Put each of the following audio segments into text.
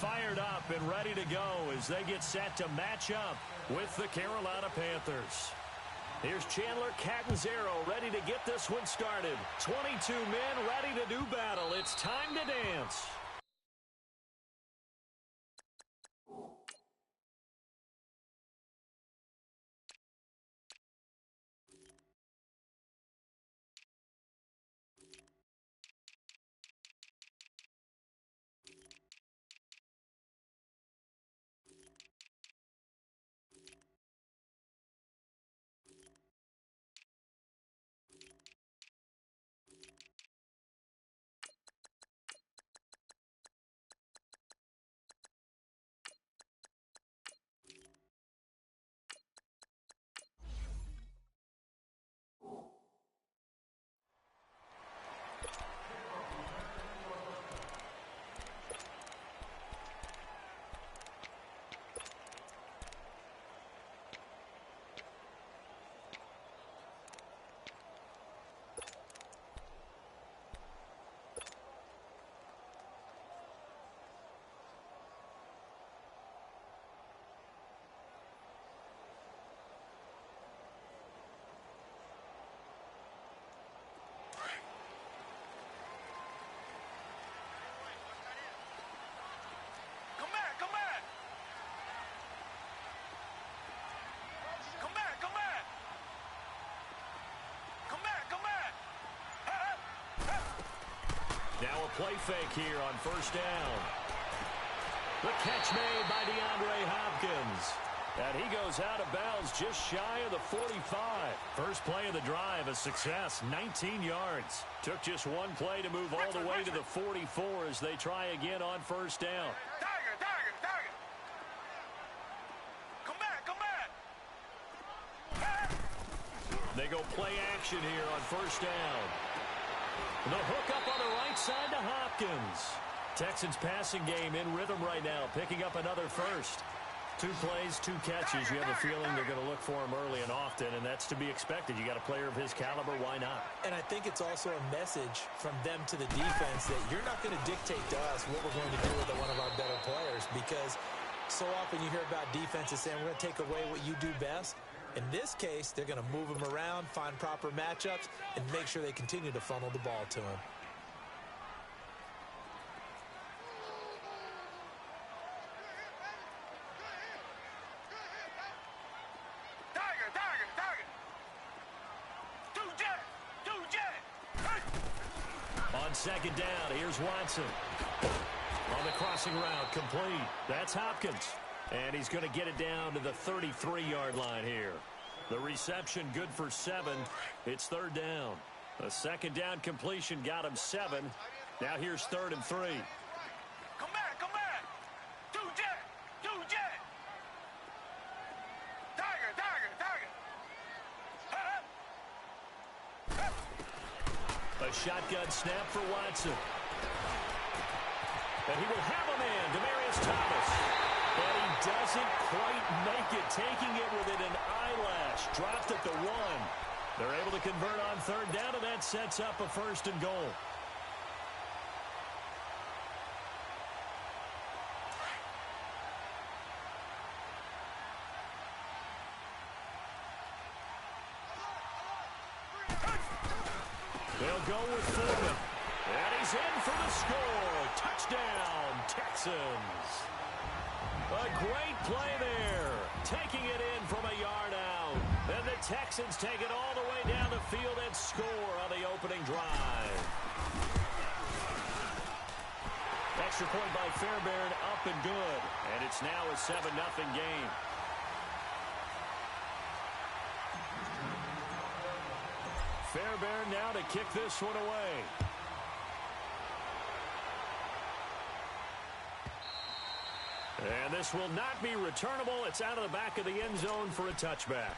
fired up and ready to go as they get set to match up with the Carolina Panthers. Here's Chandler Catanzaro ready to get this one started. 22 men ready to do battle. It's time to dance. Now a play fake here on first down. The catch made by DeAndre Hopkins. And he goes out of bounds just shy of the 45. First play of the drive, a success, 19 yards. Took just one play to move all the way to the 44 as they try again on first down. They go play action here on first down. The hook up on the right side to Hopkins. Texans passing game in rhythm right now, picking up another first. 2 plays, 2 catches. You have a feeling they're going to look for him early and often, and that's to be expected. You got a player of his caliber, why not? And I think it's also a message from them to the defense that you're not going to dictate to us what we're going to do with one of our better players, because so often you hear about defenses saying we're going to take away what you do best. In this case, they're going to move him around, find proper matchups, and make sure they continue to funnel the ball to him. On second down, here's Watson. On the crossing route, complete. That's Hopkins. And he's going to get it down to the 33-yard line here. The reception good for 7. It's third down. A second down completion got him 7. Now here's 3rd and 3. Come back. Two jet. Tiger. A shotgun snap for Watson. And he will have a man, Demaryius Thomas. And he doesn't quite make it, taking it within an eyelash. Dropped at the 1. They're able to convert on third down, and that sets up a 1st and goal. They'll go with Foreman. And he's in for the score. Touchdown, Texans. A great play there. Taking it in from a yard out. And the Texans take it all the way down the field and score on the opening drive. Extra point by Fairbairn, up and good. And it's now a 7-0 game. Fairbairn now to kick this one away. And this will not be returnable. It's out of the back of the end zone for a touchback.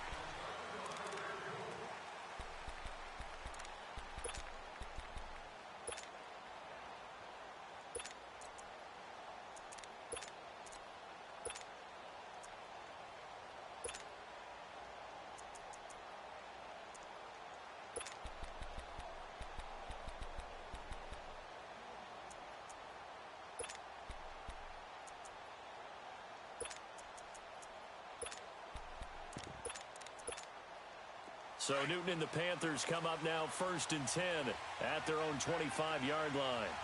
So Newton and the Panthers come up now 1st and 10 at their own 25-yard line.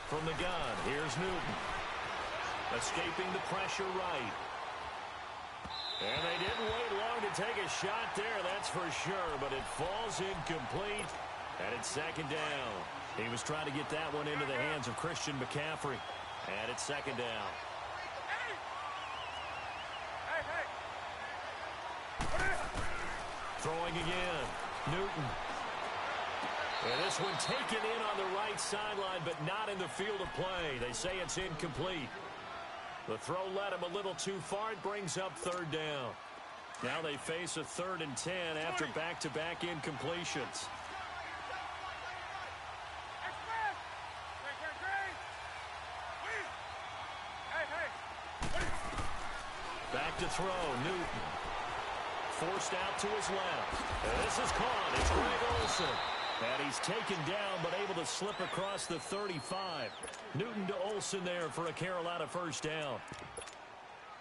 From the gun, here's Newton. Escaping the pressure right. And they didn't wait long to take a shot there, that's for sure, but it falls incomplete, and it's 2nd down. He was trying to get that one into the hands of Christian McCaffrey, and it's 2nd down. Throwing again, Newton. And this one taken in on the right sideline, but not in the field of play. They say it's incomplete. The throw led him a little too far. It brings up 3rd down. Now they face a 3rd and 10 after back-to-back incompletions. Back to throw, Newton. Forced out to his left. And this is caught. It's Greg Olsen. And he's taken down, but able to slip across the 35. Newton to Olsen there for a Carolina 1st down.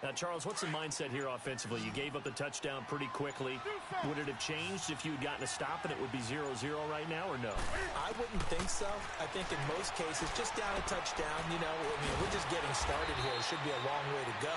Now, Charles, what's the mindset here offensively? You gave up the touchdown pretty quickly. Would it have changed if you had gotten a stop and it would be 0-0 right now, or no? I wouldn't think so. I think in most cases, just down a touchdown, you know, I mean, we're just getting started here. It should be a long way to go.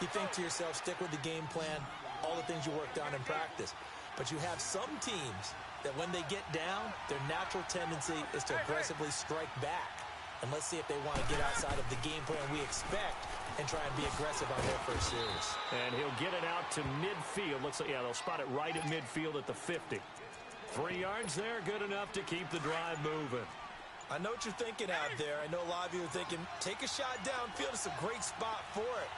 You think to yourself, stick with the game plan, all the things you worked on in practice. But you have some teams that when they get down, their natural tendency is to aggressively strike back. And let's see if they want to get outside of the game plan we expect and try and be aggressive on their first series. And he'll get it out to midfield. Looks like, yeah, they'll spot it right at midfield at the 50. 3 yards there, good enough to keep the drive moving. I know what you're thinking out there. I know a lot of you are thinking, take a shot downfield. It's a great spot for it.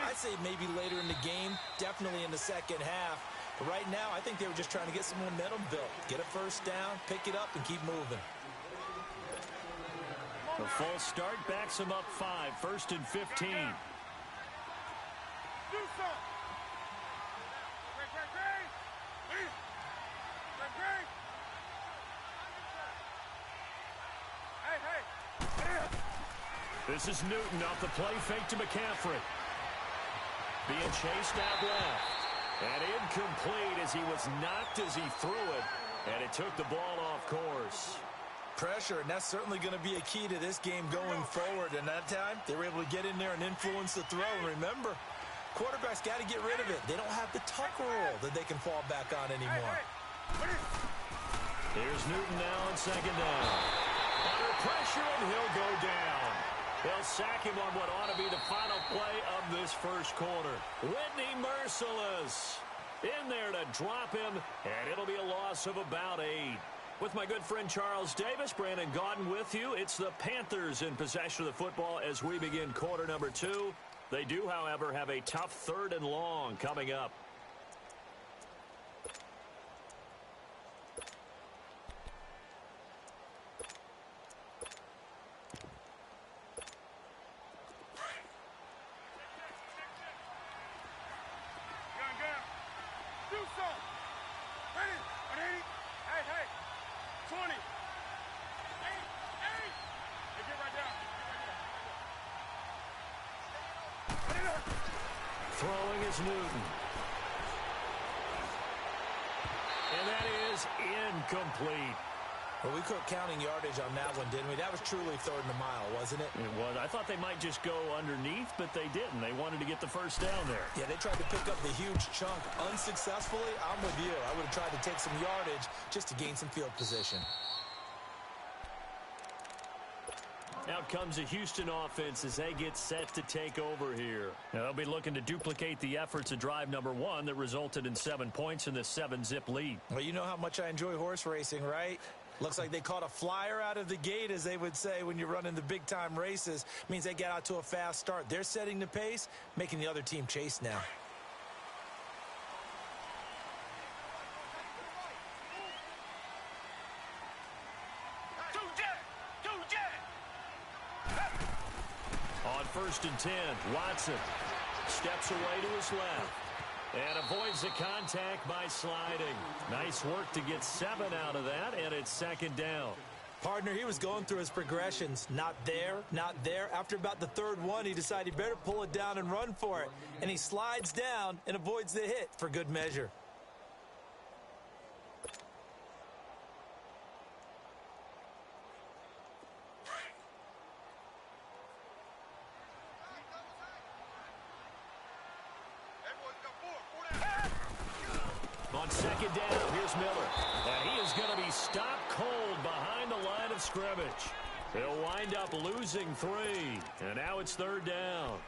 I'd say maybe later in the game, definitely in the second half. But right now, I think they were just trying to get some momentum built. Get a 1st down, pick it up, and keep moving. The false start backs him up 5, 1st and 15. This is Newton off the play fake to McCaffrey. Being chased out left. And incomplete as he was knocked as he threw it. And it took the ball off course. Pressure, and that's certainly going to be a key to this game going forward. And that time, they were able to get in there and influence the throw. And remember, quarterbacks got to get rid of it. They don't have the tuck rule that they can fall back on anymore. Here's Newton now on 2nd down. Under pressure, and he'll go down. They'll sack him on what ought to be the final play of this first quarter. Whitney Merciless in there to drop him, and it'll be a loss of about 8. With my good friend Charles Davis, Brandon Gaudin with you. It's the Panthers in possession of the football as we begin quarter number 2. They do, however, have a tough 3rd and long coming up. Throwing is Newton. And that is incomplete. Well, we quit counting yardage on that one, didn't we? That was truly 3rd and a mile, wasn't it? It was. I thought they might just go underneath, but they didn't. They wanted to get the 1st down there. Yeah, they tried to pick up the huge chunk unsuccessfully. I'm with you. I would have tried to take some yardage just to gain some field position. Out comes the Houston offense as they get set to take over here. Now they'll be looking to duplicate the efforts of drive number 1 that resulted in 7 points in this 7-zip lead. Well, you know how much I enjoy horse racing, right? Looks like they caught a flyer out of the gate, as they would say when you're running the big-time races. Means they get out to a fast start. They're setting the pace, making the other team chase now. On 1st and 10, Watson steps away to his left and avoids the contact by sliding. Nice work to get 7 out of that, and it's 2nd down. Partner, he was going through his progressions. Not there, not there. After about the third one, he decided he better pull it down and run for it. And he slides down and avoids the hit for good measure. On second down, here's Miller. And he is going to be stopped cold behind the line of scrimmage. He'll wind up losing 3. And now it's third down.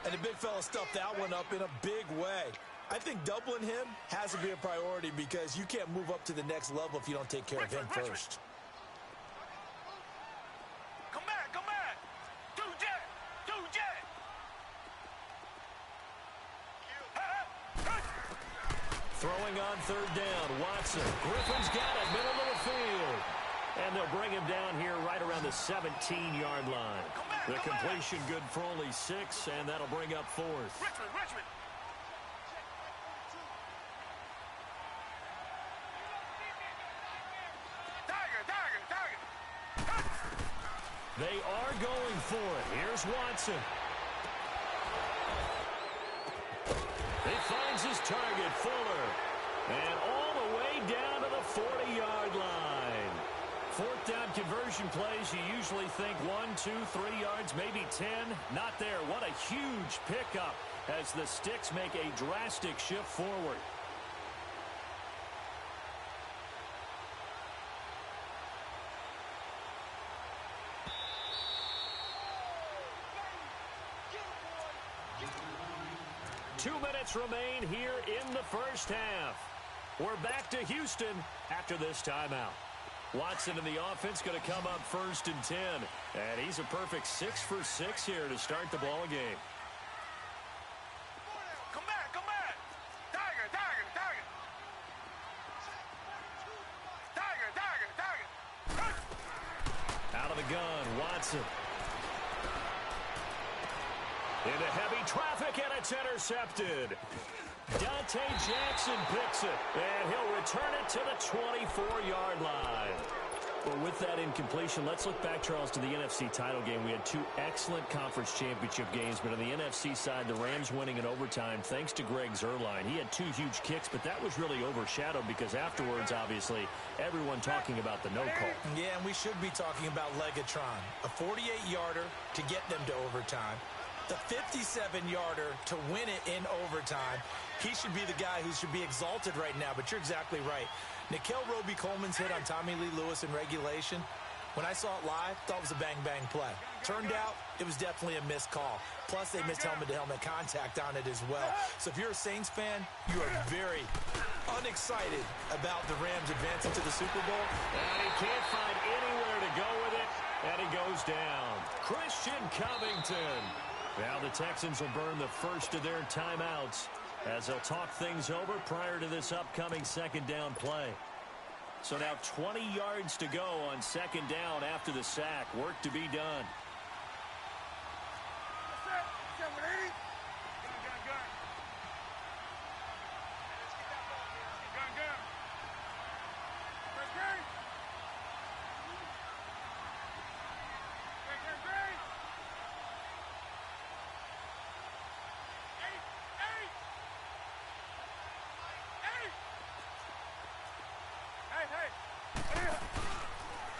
And the big fella stuffed that one up in a big way. I think doubling him has to be a priority because you can't move up to the next level if you don't take care of him first. Come back, come back. Two jet, two jet. Throwing on third down, Watson. Griffin's got it, middle of the field. And they'll bring him down here right around the 17-yard line. The completion good for only 6, and that'll bring up 4th. Richmond. Tiger. They are going for it. Here's Watson. He finds his target, Fuller. And all the way down to the 40-yard line. Fourth down conversion plays, you usually think 1, 2, 3 yards, maybe 10. Not there. What a huge pickup as the Sticks make a drastic shift forward. Two minutes remain here in the first half. We're back to Houston after this timeout. Watson in the offense going to come up first and 10. And he's a perfect 6 for 6 here to start the ball game. Come back. Tiger. Out of the gun, Watson. Into heavy traffic, and it's intercepted. Dante Jackson picks it, and he'll return it to the 24-yard line. Well, with that incompletion, let's look back, Charles, to the NFC title game. We had 2 excellent conference championship games, but on the NFC side, the Rams winning in overtime thanks to Greg Zuerlein. He had 2 huge kicks, but that was really overshadowed because afterwards, obviously, everyone talking about the no call. Yeah, and we should be talking about Legatron. A 48-yarder to get them to overtime. The 57-yarder to win it in overtime. He should be the guy who should be exalted right now, but you're exactly right. Nikel Roby-Coleman's hit on Tommy Lee Lewis in regulation, when I saw it live, thought it was a bang-bang play. Turned out, it was definitely a missed call. Plus, they missed helmet-to-helmet contact on it as well. So if you're a Saints fan, you are very unexcited about the Rams advancing to the Super Bowl. And he can't find anywhere to go with it, and he goes down. Christian Covington. Now the Texans will burn the first of their timeouts as they'll talk things over prior to this upcoming second down play. So now 20 yards to go on second down after the sack. Work to be done.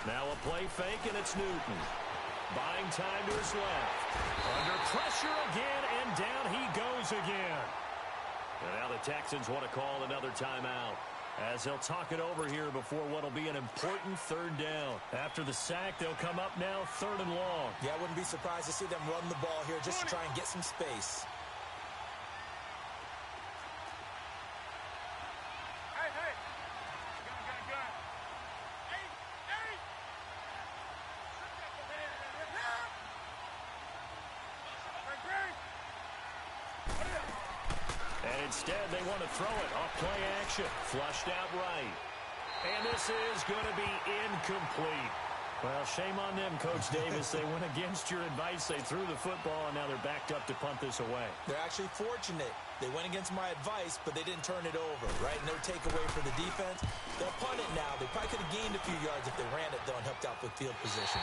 Now a play fake, and it's Newton. Buying time to his left. Under pressure again, and down he goes again. And now the Texans want to call another timeout as they'll talk it over here before what will be an important third down. After the sack, they'll come up now third and long. Yeah, I wouldn't be surprised to see them run the ball here just to try and get some space. Instead, they want to throw it off play action. Flushed out right. And this is going to be incomplete. Well, shame on them, Coach Davis. They went against your advice. They threw the football, and now they're backed up to punt this away. They're actually fortunate. They went against my advice, but they didn't turn it over, right? No takeaway for the defense. They'll punt it now. They probably could have gained a few yards if they ran it, though, and helped out with field position.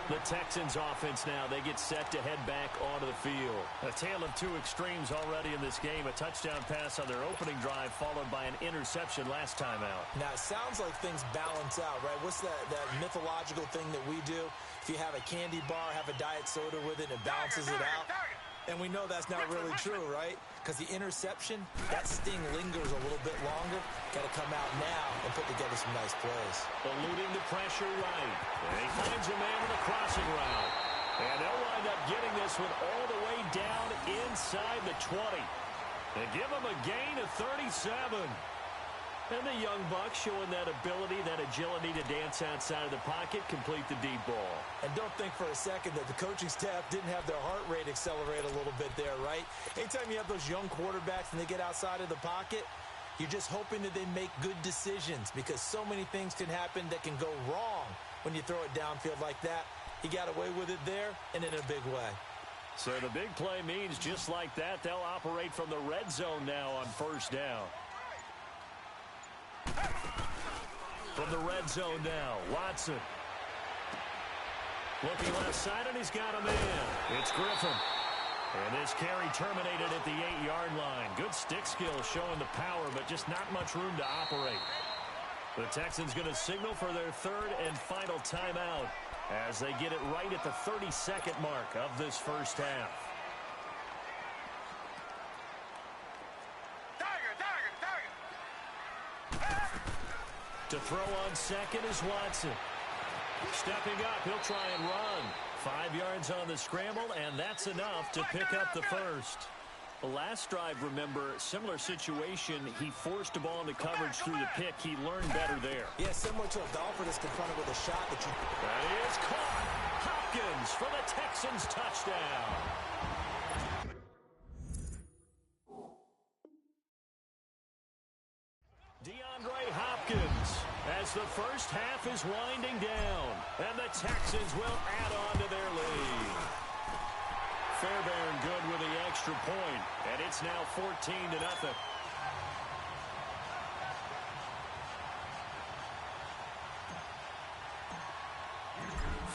The Texans offense now, they get set to head back onto the field. A tale of two extremes already in this game. A touchdown pass on their opening drive followed by an interception last time out. Now, it sounds like things balance out, right? What's that mythological thing that we do? If you have a candy bar, have a diet soda with it, and it balances it out. And we know that's not really true, right? Because the interception, that sting lingers a little bit longer. Got to come out now and put together some nice plays. Eluding the pressure right. And he finds a man with a crossing route. And they'll wind up getting this one all the way down inside the 20. They give him a gain of 37. And the young buck showing that ability, that agility to dance outside of the pocket, complete the deep ball. And don't think for a second that the coaching staff didn't have their heart rate accelerate a little bit there, right? Anytime you have those young quarterbacks and they get outside of the pocket, you're just hoping that they make good decisions because so many things can happen that can go wrong when you throw it downfield like that. He got away with it there and in a big way. So the big play means just like that, they'll operate from the red zone now on first down. From the red zone now, Watson. Looking left side, and he's got a man. It's Griffin. And this carry terminated at the 8-yard line. Good stick skill showing the power, but just not much room to operate. The Texans going to signal for their third and final timeout as they get it right at the 32nd mark of this first half. To throw on second is Watson. Stepping up, he'll try and run. 5 yards on the scramble, and that's enough to pick up the first. The last drive, remember, similar situation. He forced a ball into coverage through the pick. He learned better there. Yeah, similar to a golfer that's confronted with a shot that you... That is caught. Hopkins for the Texans touchdown. DeAndre Hopkins as the first half is winding down, and the Texans will add on to their lead. Fairbairn good with the extra point, and it's now 14-0.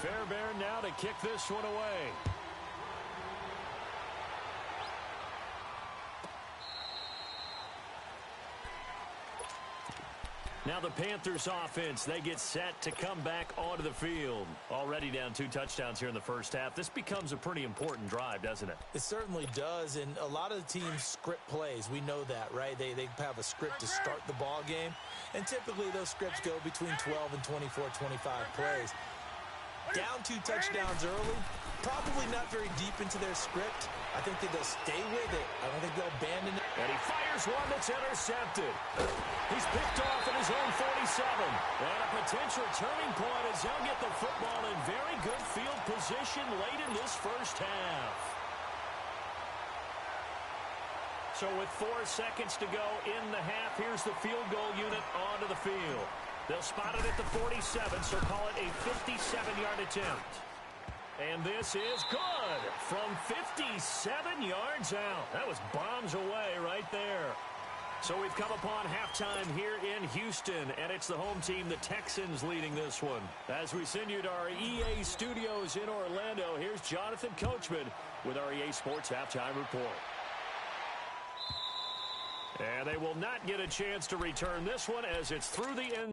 Fairbairn now to kick this one away. Now the Panthers offense, they get set to come back onto the field. Already down 2 touchdowns here in the first half. This becomes a pretty important drive, doesn't it? It certainly does, and a lot of the teams script plays. We know that, right? They have a script to start the ball game, and typically those scripts go between 12 and 24, 25 plays. Down 2 touchdowns early, probably not very deep into their script. I think that they'll stay with it. I don't think they'll abandon it. And he fires one that's intercepted. He's picked off at his own 47. And a potential turning point as he'll get the football in very good field position late in this first half. So with 4 seconds to go in the half, here's the field goal unit onto the field. They'll spot it at the 47, so call it a 57-yard attempt. And this is good from 57 yards out. That was bombs away right there. So we've come upon halftime here in Houston, and it's the home team, the Texans, leading this one. As we send you to our EA studios in Orlando, here's Jonathan Coachman with our EA Sports Halftime Report. And they will not get a chance to return this one as it's through the end.